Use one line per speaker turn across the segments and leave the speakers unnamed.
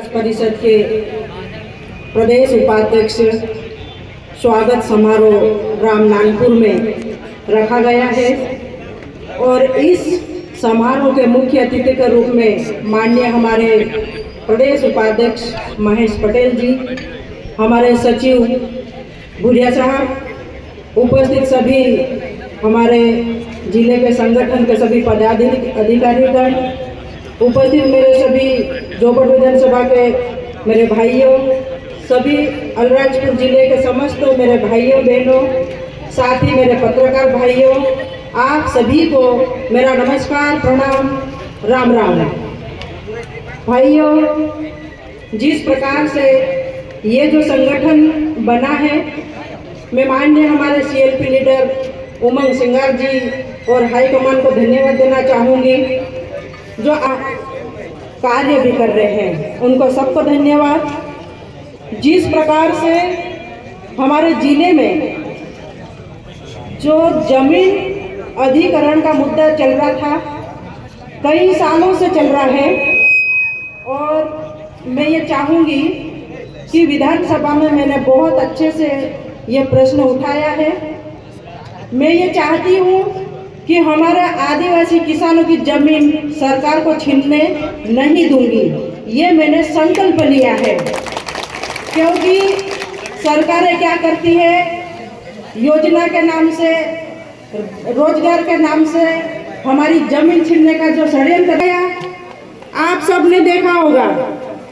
विकास परिषद के प्रदेश उपाध्यक्ष स्वागत समारोह रामनानपुर में रखा गया है और इस समारोह के मुख्य अतिथि के रूप में माननीय हमारे प्रदेश उपाध्यक्ष महेश पटेल जी, हमारे सचिव भुरिया साहब, उपस्थित सभी हमारे जिले के संगठन के सभी पदाधिकारीगण, उपस्थित मेरे सभी जोबट विधानसभा के मेरे भाइयों, सभी अलीराजपुर जिले के समस्त मेरे भाइयों बहनों, साथ ही मेरे पत्रकार भाइयों, आप सभी को मेरा नमस्कार, प्रणाम, राम राम। भाइयों, जिस प्रकार से ये जो संगठन बना है, मैं माननीय हमारे CLP लीडर उमंग सिंगार जी और हाईकमान को धन्यवाद देना चाहूँगी, जो कार्य भी कर रहे हैं, उनको सबको धन्यवाद। जिस प्रकार से हमारे जिले में जो जमीन अधिग्रहण का मुद्दा चल रहा था, कई सालों से चल रहा है, और मैं ये चाहूँगी कि विधानसभा में मैंने बहुत अच्छे से ये प्रश्न उठाया है। मैं ये चाहती हूँ कि हमारे आदिवासी किसानों की जमीन सरकार को छीनने नहीं दूंगी, ये मैंने संकल्प लिया है। क्योंकि सरकारें क्या करती है, योजना के नाम से, रोजगार के नाम से हमारी जमीन छीनने का जो षड्यंत्र किया, आप सबने देखा होगा,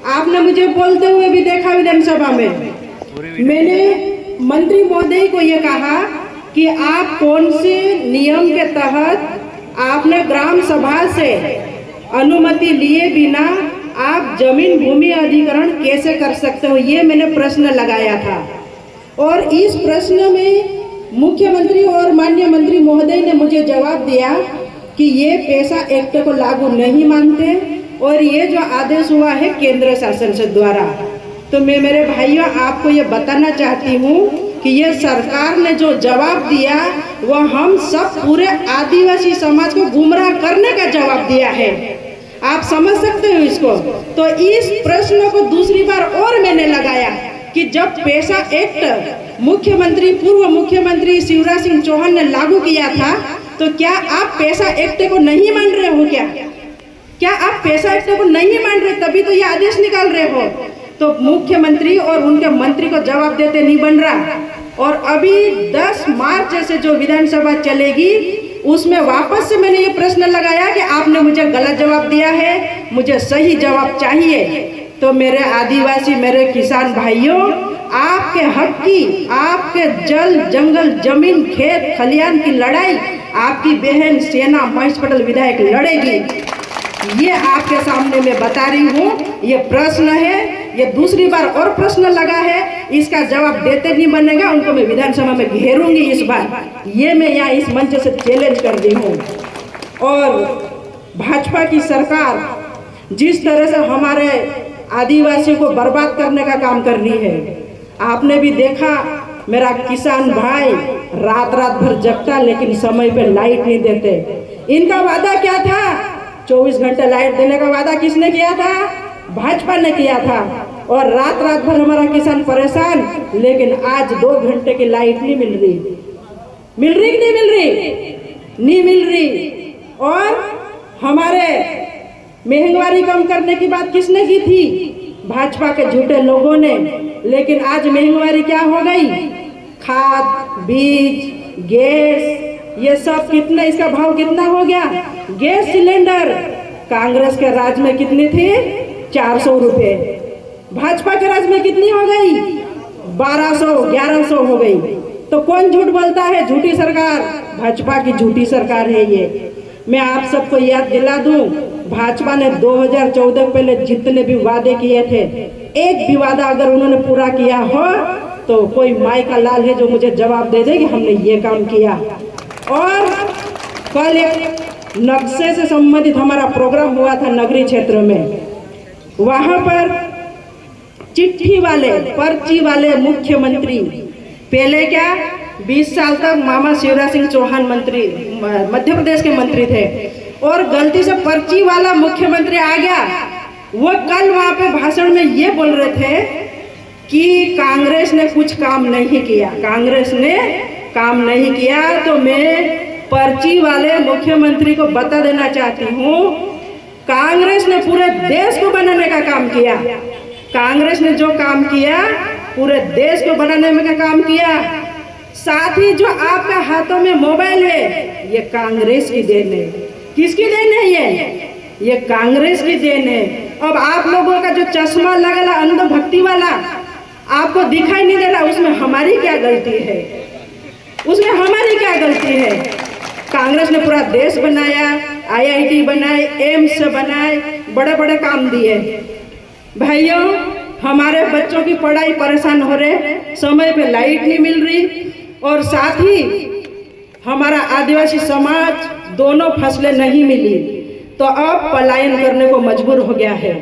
आपने मुझे बोलते हुए भी देखा विधानसभा में। मैंने मंत्री महोदय को ये कहा कि आप कौन से नियम के तहत आपने ग्राम सभा से अनुमति लिए बिना आप जमीन भूमि अधिग्रहण कैसे कर सकते हो, ये मैंने प्रश्न लगाया था। और इस प्रश्न में मुख्यमंत्री और माननीय मंत्री महोदय ने मुझे जवाब दिया कि ये पैसा एक्ट को लागू नहीं मानते और ये जो आदेश हुआ है केंद्र शासन से द्वारा। तो मैं मेरे भाइयों आपको ये बताना चाहती हूँ कि ये सरकार ने जो जवाब दिया वह हम सब पूरे आदिवासी समाज को गुमराह करने का जवाब दिया है। आप समझ सकते हो इसको। तो इस प्रश्न को दूसरी बार और मैंने लगाया कि जब पैसा एक्ट मुख्यमंत्री, पूर्व मुख्यमंत्री शिवराज सिंह चौहान ने लागू किया था, तो क्या आप पैसा एक्ट को नहीं मान रहे हो? क्या आप पैसा एक्ट को नहीं मान रहे, तभी तो ये आदेश निकाल रहे हो? तो मुख्यमंत्री और उनके मंत्री को जवाब देते नहीं बन रहा। और अभी 10 मार्च से जो विधानसभा चलेगी, उसमें वापस से मैंने ये प्रश्न लगाया कि आपने मुझे गलत जवाब दिया है, मुझे सही जवाब चाहिए। तो मेरे आदिवासी, मेरे किसान भाइयों, आपके हक की, आपके जल जंगल जमीन खेत खलियान की लड़ाई आपकी बहन सेना महेश पटेल विधायक लड़ेगी। ये आपके सामने मैं बता रही हूँ। ये प्रश्न है, ये दूसरी बार और प्रश्न लगा है, इसका जवाब देते नहीं बनेगा, उनको मैं विधानसभा में घेरूंगी इस बार। ये मैं यहाँ इस मंच से चैलेंज कर दी हूँ। और भाजपा की सरकार जिस तरह से हमारे आदिवासियों को बर्बाद करने का काम कर रही है, आपने भी देखा, मेरा किसान भाई रात भर जगता, लेकिन समय पे लाइट नहीं देते। इनका वादा क्या था? 24 घंटे लाइट देने का वादा किसने किया था? भाजपा ने किया था। और रात भर हमारा किसान परेशान, लेकिन आज 2 घंटे की लाइट नहीं मिल रही। मिल रही कि नहीं मिल रही? नहीं मिल रही। और हमारे महंगाई कम करने की बात किसने की थी? भाजपा के झूठे लोगों ने। लेकिन आज महंगाई क्या हो गई? खाद, बीज, गैस, ये सब कितने, इसका भाव कितना हो गया? गैस सिलेंडर कांग्रेस के राज में कितनी थी? 400 रुपये। भाजपा के राज में कितनी हो गई? 1200, 1100 हो गई। तो कौन झूठ बोलता है? झूठी सरकार, भाजपा की झूठी सरकार है ये। मैं आप सबको याद दिला दूं, भाजपा ने 2014 पहले जितने भी वादे किए थे, एक भी वादा अगर उन्होंने पूरा किया हो तो कोई माई का लाल है जो मुझे जवाब दे दे कि हमने ये काम किया। और कल एक नक्शे से संबंधित हमारा प्रोग्राम हुआ था नगरीय क्षेत्र में, वहां पर चिट्ठी वाले, पर्ची वाले मुख्यमंत्री, पहले क्या 20 साल तक मामा शिवराज सिंह चौहान मंत्री, मध्य प्रदेश के मंत्री थे, और गलती से पर्ची वाला मुख्यमंत्री आ गया। वो कल वहां पे भाषण में ये बोल रहे थे कि कांग्रेस ने कुछ काम नहीं किया, कांग्रेस ने काम नहीं किया, तो मैं पर्ची वाले मुख्यमंत्री को बता देना चाहती हूँ, कांग्रेस ने पूरे देश को बनाने का काम किया। कांग्रेस ने जो काम किया पूरे देश को बनाने में का काम किया। साथ ही जो आपका हाथों में मोबाइल है ये कांग्रेस की देन है। किसकी देन है ये कांग्रेस की देन है। अब आप लोगों का जो चश्मा लगला अंधभक्ति वाला आपको दिखाई नहीं दे रहा, उसमें हमारी क्या गलती है? उसमें हमारी क्या गलती है? कांग्रेस ने पूरा देश बनाया, IIT बनाए, एम्स बनाए, बड़े बड़े काम दिए। भाइयों, हमारे बच्चों की पढ़ाई परेशान हो रहे, समय पे लाइट नहीं मिल रही, और साथ ही हमारा आदिवासी समाज दोनों फसलें नहीं मिली, तो अब पलायन करने को मजबूर हो गया है।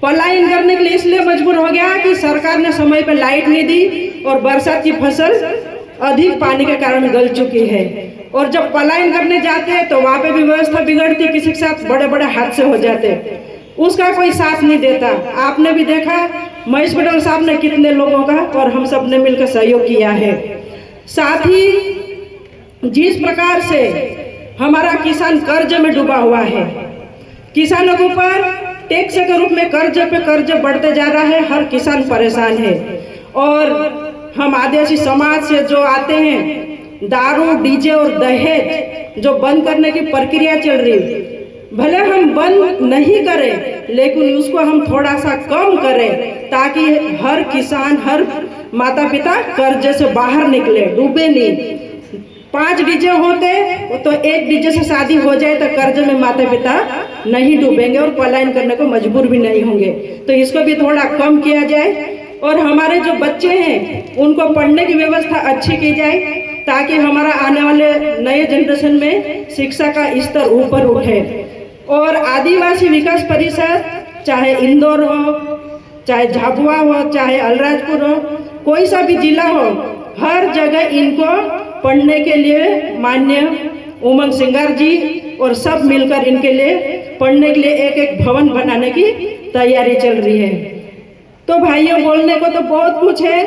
पलायन करने के लिए इसलिए मजबूर हो गया कि सरकार ने समय पे लाइट नहीं दी और बरसात की फसल अधिक पानी के कारण गल चुकी है। और जब पलायन करने जाते हैं तो वहाँ पे भी व्यवस्था बिगड़ती, किसी के साथ बड़े बड़े हादसे हो जाते, उसका कोई साथ नहीं देता। आपने भी देखा महेश पटेल साहब ने कितने लोगों का और हम सब ने मिलकर सहयोग किया है। साथ ही जिस प्रकार से हमारा किसान कर्ज में डूबा हुआ है, किसानों के ऊपर टैक्स के रूप में कर्ज पे कर्ज बढ़ते जा रहा है, हर किसान परेशान है। और हम आदिवासी समाज से जो आते हैं, दारू, डीजे और दहेज जो बंद करने की प्रक्रिया चल रही, भले हम बंद नहीं करें लेकिन उसको हम थोड़ा सा कम करें ताकि हर किसान, हर माता पिता कर्ज से बाहर निकले, डूबे नहीं। 5 डीजे होते तो 1 डीजे से शादी हो जाए तो कर्ज में माता पिता नहीं डूबेंगे और पलायन करने को मजबूर भी नहीं होंगे। तो इसको भी थोड़ा कम किया जाए और हमारे जो बच्चे हैं उनको पढ़ने की व्यवस्था अच्छी की जाए ताकि हमारा आने वाले नए जनरेशन में शिक्षा का स्तर ऊपर उठे। और आदिवासी विकास परिषद चाहे इंदौर हो, चाहे झाबुआ हो, चाहे अलीराजपुर हो, कोई सा भी जिला हो, हर जगह इनको पढ़ने के लिए माननीय उमंग सिंगार जी और सब मिलकर इनके लिए पढ़ने के लिए एक एक भवन बनाने की तैयारी चल रही है। तो भाइयों, बोलने को तो बहुत कुछ है,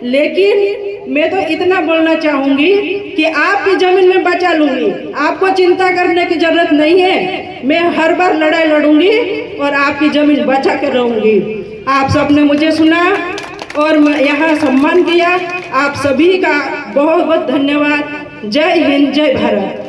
लेकिन मैं तो इतना बोलना चाहूंगी कि आपकी जमीन में बचा लूंगी, आपको चिंता करने की जरूरत नहीं है। मैं हर बार लड़ाई लड़ूंगी और आपकी जमीन बचा कर रहूंगी। आप सबने मुझे सुना और यहाँ सम्मान किया, आप सभी का बहुत बहुत धन्यवाद। जय हिंद, जय भारत।